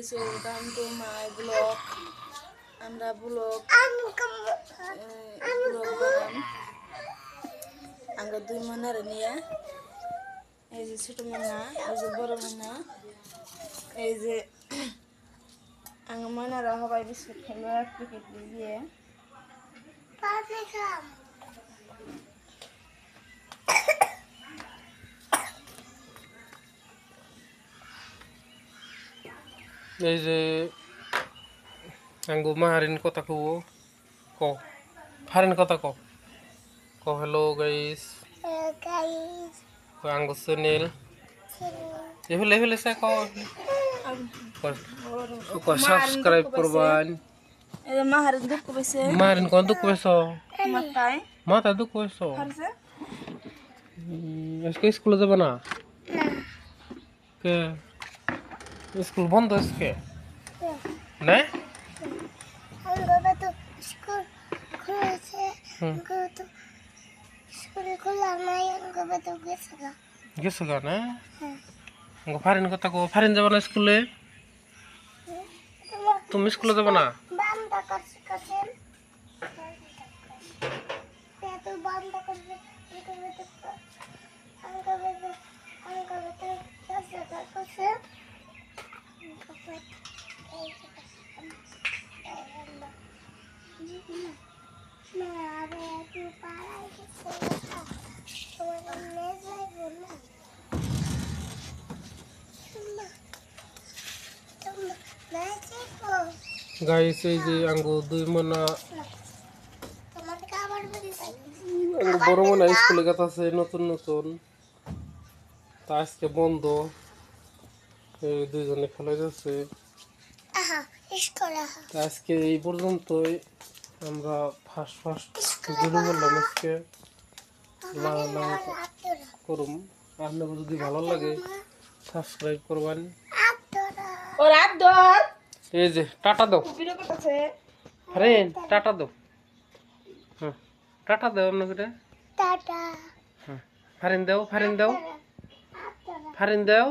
so welcome to my vlog. আমরা vlog বানাম আমরা দুই মনার নিয়ে এই যে ছোট মনা এই যে বড় মনা এই যে মনারা সবাই বিস্কুট খেলো এক প্যাকেট দিয়ে এই যে আঙ্গু মাহারিন কথা কো ফারিন কথা কো হ্যালো গাইস আঙ্গু সুনীল এফেলে সে কো সাবস্ক্রাইব করবান এই যে মাহারিন দুঃখ পেয়েছে মাহারিন কোন দুঃখ পেয়েছো মাথা দুঃখ পেয়েছো আজকে স্কুলে যাবে না কে স্কুল বন্ধ আজকে না গেছো গা না ফারিন কথা কো ফারিন যাবে না স্কুলে তুমি স্কুলে যাবে না গাইস এই যে আঙ্গু দুই মনা আঙ্গু বড় মনা স্কুলে গেছে নতুন নতুন তা আজকে বন্ধ এই দুইজনে খেলা যাচ্ছে আজকে এই পর্যন্তই আমরা ফার্স্ট ভিডিও করলাম আজকে করুম আপনার যদি ভালো লাগে সাবস্ক্রাইব করবেন এই যে টাটা দাও ফ্রেন টাটা দাও হ্যাঁ টাটা দাও আপনাকে হ্যাঁ ফারিন দাও ফারিন দাও